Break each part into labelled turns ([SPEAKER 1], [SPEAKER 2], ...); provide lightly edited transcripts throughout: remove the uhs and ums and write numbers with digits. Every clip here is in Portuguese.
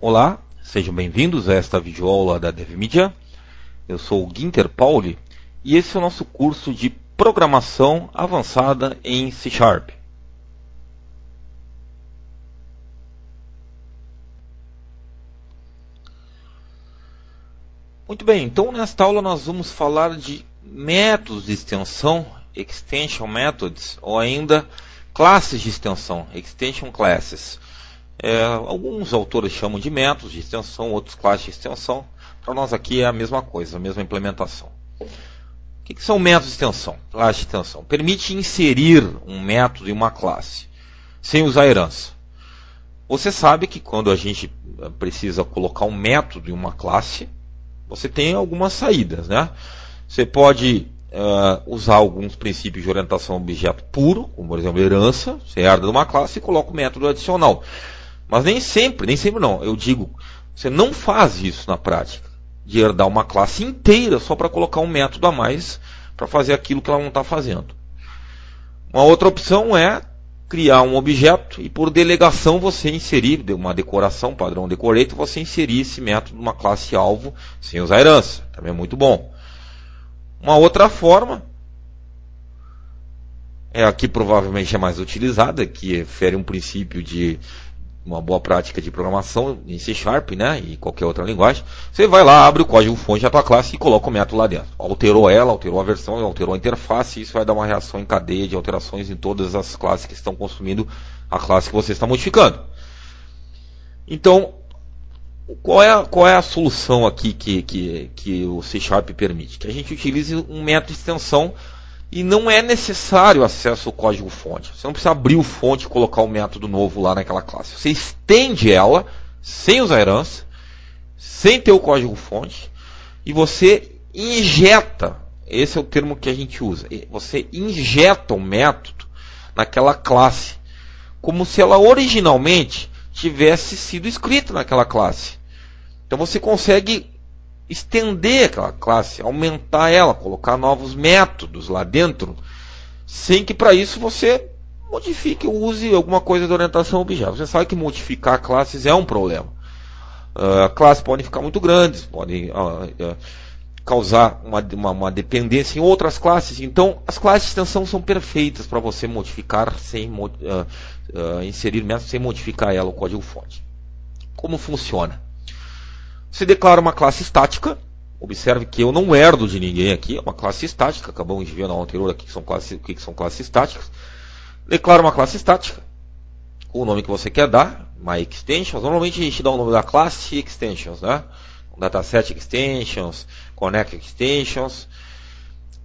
[SPEAKER 1] Olá, sejam bem-vindos a esta videoaula da DevMedia. Eu sou o Ginter Pauli e esse é o nosso curso de Programação Avançada em C#. Muito bem, então nesta aula nós vamos falar de métodos de extensão, Extension Methods, ou ainda classes de extensão, Extension Classes. Alguns autores chamam de métodos de extensão, outros classes de extensão. Para nós aqui é a mesma coisa, a mesma implementação. O que são métodos de extensão? Classe de extensão. Permite inserir um método em uma classe, sem usar herança. Você sabe que quando a gente precisa colocar um método em uma classe, você tem algumas saídas, né? Você pode usar alguns princípios de orientação a objeto puro, como por exemplo herança. Você herda de uma classe e coloca o método adicional. Mas nem sempre não. Eu digo, você não faz isso na prática, de herdar uma classe inteira só para colocar um método a mais para fazer aquilo que ela não está fazendo. Uma outra opção é criar um objeto e por delegação você inserir, uma decoração, padrão decorate, você inserir esse método numa classe alvo sem usar herança. Também é muito bom. Uma outra forma, aqui provavelmente é mais utilizada, que fere um princípio de uma boa prática de programação em C#, né, e qualquer outra linguagem. Você vai lá, abre o código-fonte da tua classe e coloca o método lá dentro. Alterou ela, alterou a versão, alterou a interface, isso vai dar uma reação em cadeia de alterações em todas as classes que estão consumindo a classe que você está modificando. Então, qual é a solução aqui que o C# permite? Que a gente utilize um método de extensão e não é necessário acesso ao código-fonte. Você não precisa abrir o fonte e colocar um método novo lá naquela classe. Você estende ela, sem usar herança, sem ter o código-fonte, e você injeta, esse é o termo que a gente usa, você injeta o método naquela classe, como se ela originalmente tivesse sido escrita naquela classe. Então você consegue estender aquela classe, aumentar ela, colocar novos métodos lá dentro, sem que para isso você modifique ou use alguma coisa de orientação a objeto. Você sabe que modificar classes é um problema. Classes podem ficar muito grandes, podem causar uma dependência em outras classes. Então as classes de extensão são perfeitas para você modificar, inserir métodos sem modificar ela, o código-fonte. Como funciona? Você declara uma classe estática. Observe que eu não herdo de ninguém aqui. É uma classe estática. Acabamos de ver na aula anterior aqui o que são classes estáticas. Declara uma classe estática com o nome que você quer dar. MyExtensions. Normalmente a gente dá o nome da classe Extensions, né? Dataset Extensions, Connect Extensions.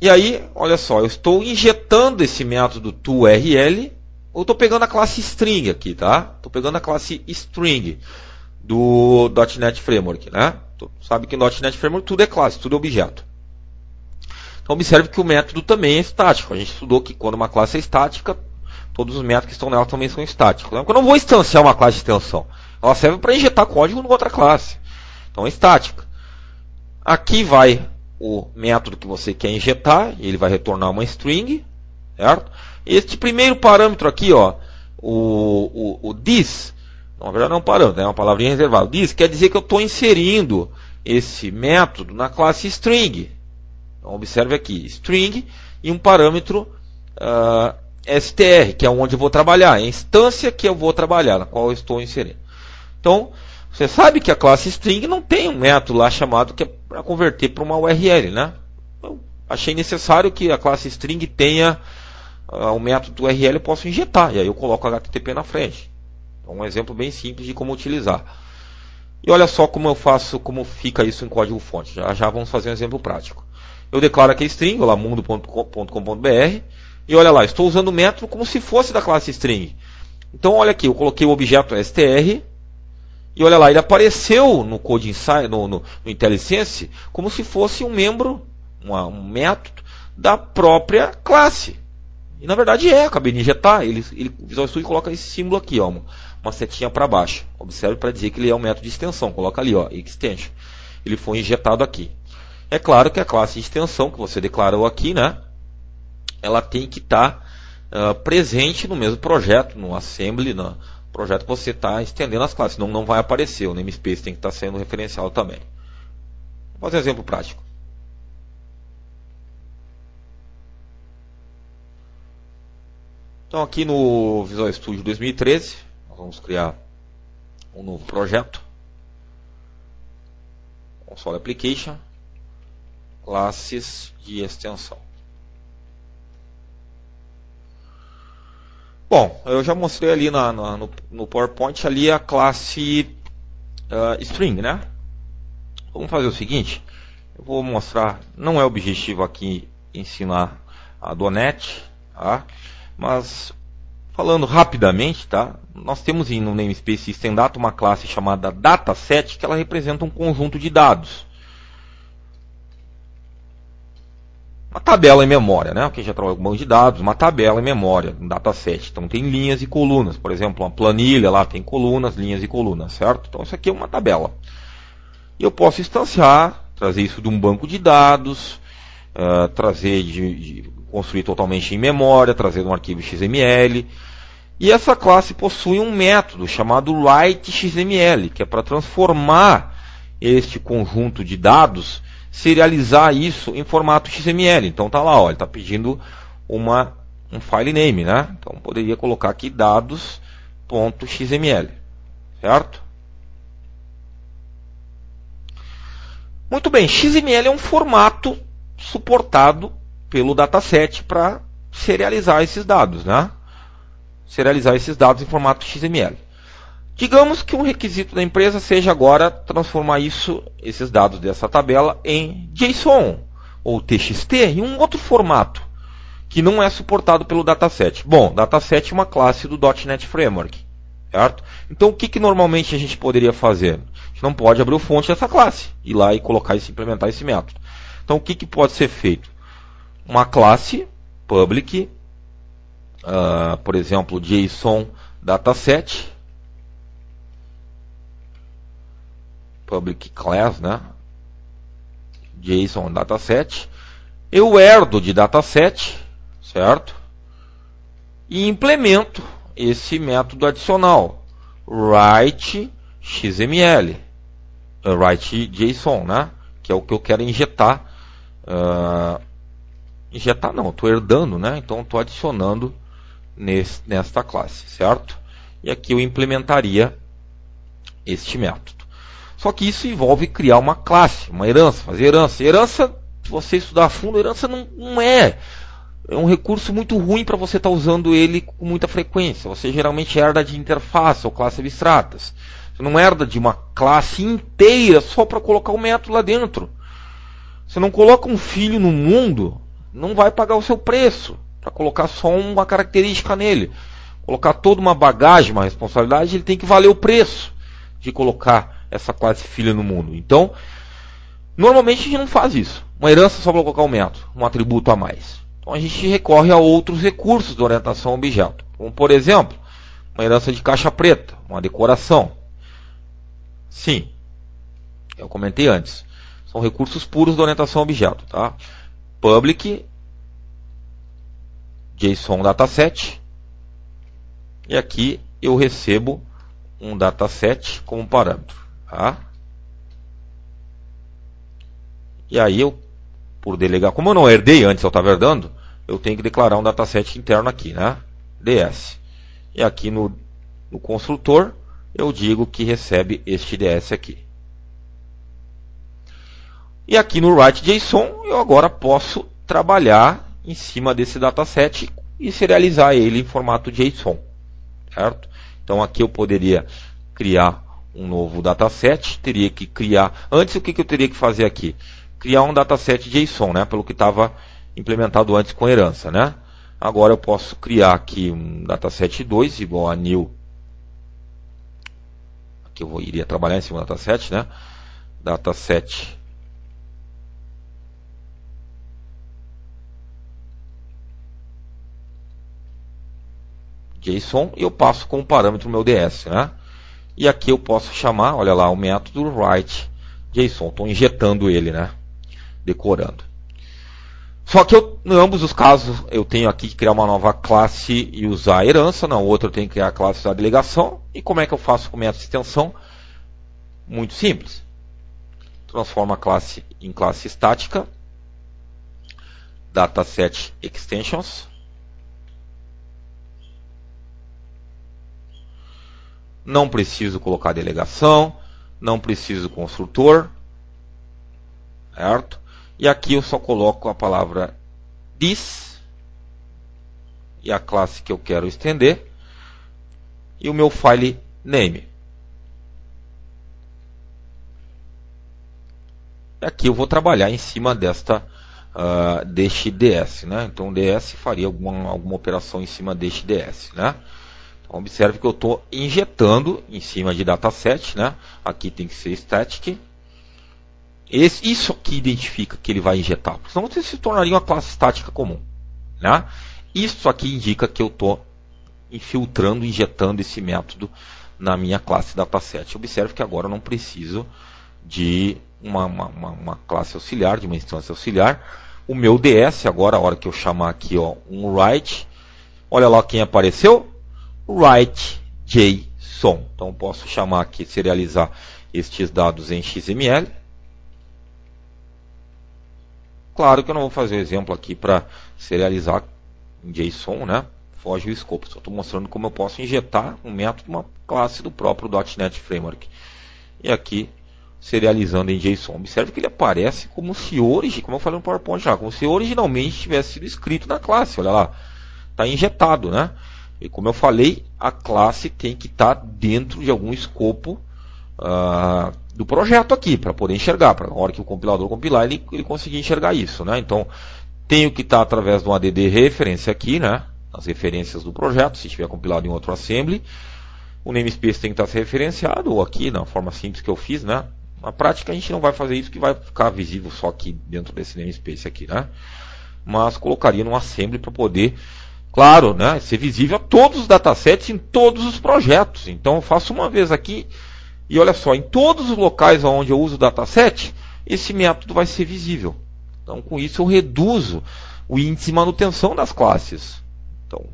[SPEAKER 1] E aí, olha só, eu estou injetando esse método toURL. Eu estou pegando a classe string aqui, tá? Estou pegando a classe string do .NET Framework, né? Sabe que no .NET Framework tudo é classe, tudo é objeto. Então observe que o método também é estático. A gente estudou que quando uma classe é estática, todos os métodos que estão nela também são estáticos. Eu não vou instanciar uma classe de extensão. Ela serve para injetar código em outra classe. Então é estática. Aqui vai o método que você quer injetar, e ele vai retornar uma string, certo? Este primeiro parâmetro aqui, ó, o this, na verdade não é um parâmetro, é uma palavrinha reservada. This quer dizer que eu estou inserindo esse método na classe string. Então observe aqui, string e um parâmetro str, que é onde eu vou trabalhar, é a instância que eu vou trabalhar, na qual eu estou inserindo. Então, você sabe que a classe string não tem um método lá chamado que é para converter para uma URL, né? Eu achei necessário que a classe string tenha o método URL, eu posso injetar, e aí eu coloco HTTP na frente. Um exemplo bem simples de como utilizar. E olha só como eu faço, como fica isso em código-fonte. Já vamos fazer um exemplo prático. Eu declaro aqui string, lá mundo.com.br, e olha lá, estou usando o método como se fosse da classe string. Então olha aqui, eu coloquei o objeto str, e olha lá, ele apareceu no Code no IntelliSense como se fosse um membro, um método da própria classe. E na verdade acabei de injetar, ele Visual Studio coloca esse símbolo aqui, ó, uma setinha para baixo. Observe para dizer que ele é um método de extensão. Coloca ali, ó, extension. Ele foi injetado aqui. É claro que a classe de extensão que você declarou aqui, né, ela tem que estar presente no mesmo projeto, no assembly, projeto que você está estendendo as classes, senão não vai aparecer. O namespace tem que estar sendo referenciado também. Vou fazer um exemplo prático. Então aqui no Visual Studio 2013, nós vamos criar um novo projeto. Console Application, classes de extensão. Bom, eu já mostrei ali no PowerPoint ali a classe String, né? Vamos fazer o seguinte, eu vou mostrar, não é objetivo aqui ensinar a .NET, tá? Mas falando rapidamente, tá? Nós temos no namespace System Data uma classe chamada Dataset, que ela representa um conjunto de dados. Uma tabela em memória, né? Quem já trabalhou com banco de dados, uma tabela em memória, um dataset. Então tem linhas e colunas. Por exemplo, uma planilha lá tem colunas, linhas e colunas, certo? Então isso aqui é uma tabela. E eu posso instanciar, trazer isso de um banco de dados, construir totalmente em memória, trazer um arquivo XML. E essa classe possui um método chamado writeXML, que é para transformar este conjunto de dados, serializar isso em formato XML. Então tá lá, ó, ele está pedindo um file name, né? Então poderia colocar aqui dados.xml, certo? Muito bem, XML é um formato suportado pelo dataset para serializar esses dados, né? Serializar esses dados em formato XML. Digamos que um requisito da empresa seja agora transformar esses dados dessa tabela em JSON ou TXT em um outro formato que não é suportado pelo dataset. Bom, dataset é uma classe do .NET Framework, certo? Então o que normalmente a gente poderia fazer? A gente não pode abrir o fonte dessa classe, ir lá e colocar e implementar esse método. Então o que pode ser feito? Uma classe public, por exemplo, JSON dataset, public class, né? JSON dataset. Eu herdo de dataset, certo? E implemento esse método adicional, write XML, write JSON, né? Que é o que eu quero injetar. Injetar não, estou herdando, né? Então estou adicionando nesta classe, certo? E aqui eu implementaria este método. Só que isso envolve criar uma classe, uma herança, fazer herança. Herança, se você estudar a fundo, herança não é um recurso muito ruim para você estar usando ele com muita frequência. Você geralmente herda de interface ou classes abstratas. Você não herda de uma classe inteira só para colocar o método lá dentro. Você não coloca um filho no mundo, não vai pagar o seu preço para colocar só uma característica nele. Colocar toda uma bagagem, uma responsabilidade, ele tem que valer o preço de colocar essa classe filha no mundo. Então, normalmente a gente não faz isso. Uma herança só para colocar um método, um atributo a mais. Então a gente recorre a outros recursos de orientação a objeto. Como, por exemplo, uma herança de caixa preta, uma decoração. Sim, eu comentei antes. São recursos puros de orientação a objeto. Tá? Public, JSON dataset. E aqui eu recebo um dataset como parâmetro. Tá? E aí eu, por delegar, como eu não herdei antes, eu estava herdando, eu tenho que declarar um dataset interno aqui, né? DS. E aqui no construtor eu digo que recebe este DS aqui. E aqui no write.json eu agora posso trabalhar em cima desse dataset e serializar ele em formato JSON, certo? Então aqui eu poderia criar um novo dataset, teria que criar... Antes, o que eu teria que fazer aqui? Criar um dataset JSON, né? Pelo que estava implementado antes com herança, né? Agora eu posso criar aqui um dataset 2 igual a new. Aqui eu iria trabalhar em cima do dataset, né? Dataset JSON e eu passo como parâmetro o meu DS, né? E aqui eu posso chamar, olha lá, o método write JSON. Estou injetando ele, né? Decorando. Só que em ambos os casos eu tenho aqui que criar uma nova classe e usar a herança, na outra eu tenho que criar a classe da delegação. E como é que eu faço com o método de extensão? Muito simples. Transforma a classe em classe estática, dataset extensions. Não preciso colocar delegação, não preciso construtor, certo? E aqui eu só coloco a palavra this e a classe que eu quero estender e o meu file name. E aqui eu vou trabalhar em cima deste DS, né? Então o DS faria alguma operação em cima deste DS, né? Então, observe que eu estou injetando em cima de dataset, né? Aqui tem que ser static. Isso aqui identifica que ele vai injetar, porque senão você se tornaria uma classe estática comum, né? Isso aqui indica que eu estou infiltrando, injetando esse método na minha classe dataset. Observe que agora eu não preciso de uma classe auxiliar, de uma instância auxiliar. O meu DS, agora, a hora que eu chamar aqui um write, olha lá quem apareceu, write JSON. Então eu posso chamar aqui, serializar estes dados em XML. Claro que eu não vou fazer o exemplo aqui para serializar em JSON, né? Foge o escopo. Só estou mostrando como eu posso injetar um método, uma classe do próprio .NET Framework. E aqui serializando em JSON. Observe que ele aparece como se como eu falei no PowerPoint já, como se originalmente tivesse sido escrito na classe. Olha lá, está injetado, né? E como eu falei, a classe tem que estar dentro de algum escopo do projeto aqui, para poder enxergar, para a hora que o compilador compilar, ele conseguir enxergar isso, né? Então, tenho que estar através de um add referência aqui, né? As referências do projeto, se estiver compilado em outro assembly. O namespace tem que estar referenciado, ou aqui, na forma simples que eu fiz, né? Na prática a gente não vai fazer isso, que vai ficar visível só aqui dentro desse namespace aqui, né? Mas colocaria num assembly para poder, claro, né, ser visível a todos os datasets em todos os projetos. Então eu faço uma vez aqui e olha só, em todos os locais onde eu uso o dataset, esse método vai ser visível. Então com isso eu reduzo o índice de manutenção das classes. Então,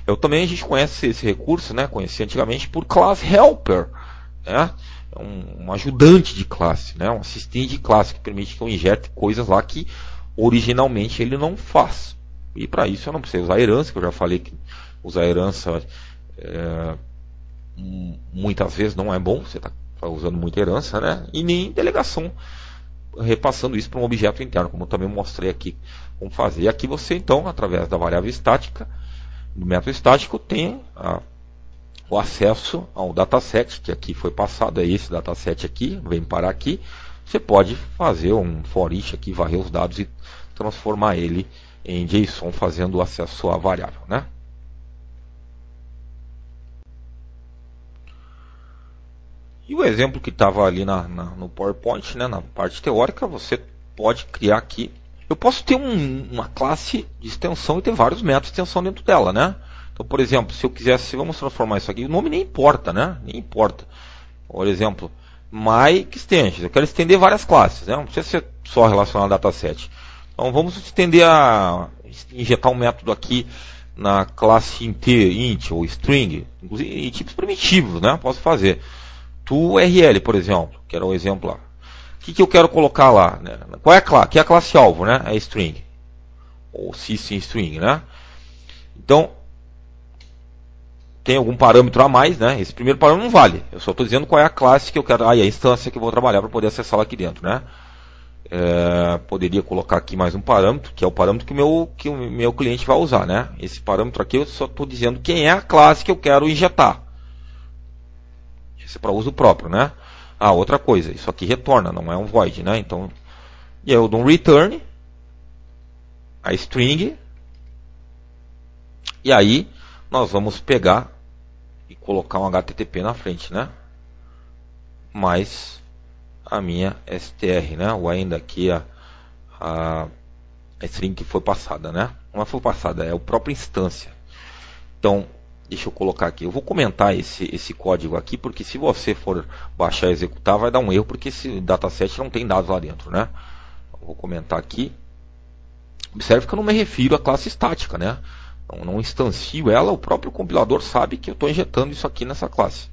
[SPEAKER 1] a gente conhece esse recurso, né? Conhecia antigamente por class helper, né? Um ajudante de classe, né? Um assistente de classe que permite que eu injete coisas lá que originalmente ele não faz. E para isso eu não preciso usar herança, que eu já falei que usar herança muitas vezes não é bom, você está usando muita herança, né? E nem delegação, repassando isso para um objeto interno, como eu também mostrei aqui como fazer. E aqui você então, através da variável estática, do método estático, tem o acesso ao dataset, que aqui foi passado, é esse dataset aqui, vem parar aqui. Você pode fazer um for each aqui, varrer os dados e transformar ele em JSON, fazendo o acesso à variável, né? E o exemplo que estava ali no PowerPoint, né, na parte teórica, você pode criar aqui. Eu posso ter uma classe de extensão e ter vários métodos de extensão dentro dela, né? Então, por exemplo, se eu quisesse, vamos transformar isso aqui, o nome nem importa, né? Nem importa. Por exemplo, myExtensions, eu quero estender várias classes, né? Não precisa ser só relacionado ao dataset. Então, vamos injetar um método aqui na classe int ou string, inclusive em tipos primitivos, né? Posso fazer. ToURL, por exemplo, que era o exemplo lá. O que eu quero colocar lá, né? Qual é a classe? Que é a classe alvo, né? É string. Ou systemString, né? Então, tem algum parâmetro a mais, né? Esse primeiro parâmetro não vale. Eu só estou dizendo qual é a classe que eu quero. E a instância que eu vou trabalhar para poder acessá-la aqui dentro, né? Poderia colocar aqui mais um parâmetro, que é o parâmetro que o meu cliente vai usar, né? Esse parâmetro aqui eu só estou dizendo quem é a classe que eu quero injetar. Isso é para uso próprio, né? Outra coisa, isso aqui retorna, não é um void, né? Então, e aí eu dou um return, a string, e aí nós vamos pegar e colocar um HTTP na frente, né? Mais a minha str, né? Ou ainda aqui a string que foi passada, né? Não foi passada, é a própria instância. Então, deixa eu colocar aqui. Eu vou comentar esse código aqui, porque se você for baixar e executar, vai dar um erro, porque esse dataset não tem dados lá dentro, né? Eu vou comentar aqui. Observe que eu não me refiro à classe estática, né? Não instancio ela, o próprio compilador sabe que eu estou injetando isso aqui nessa classe.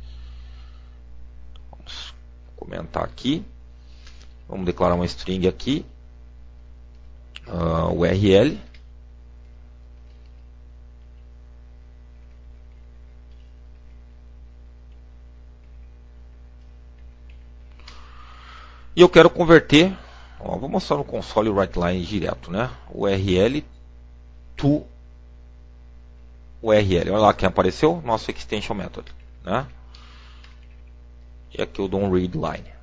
[SPEAKER 1] Vamos comentar aqui. Vamos declarar uma string aqui. URL. E eu quero converter, vou mostrar no console o WriteLine direto, né? URL to URL. Olha lá quem apareceu, nosso extension method, né? E aqui eu dou um readline.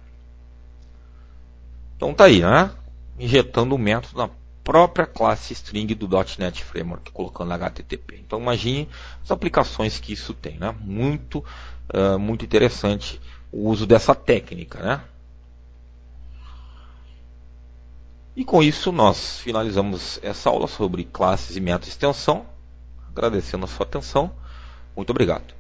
[SPEAKER 1] Então tá aí, né? Injetando o método na própria classe string do .NET Framework, colocando HTTP. Então imagine as aplicações que isso tem, né? Muito interessante o uso dessa técnica, né? E com isso nós finalizamos essa aula sobre classes e métodos de extensão. Agradecendo a sua atenção. Muito obrigado.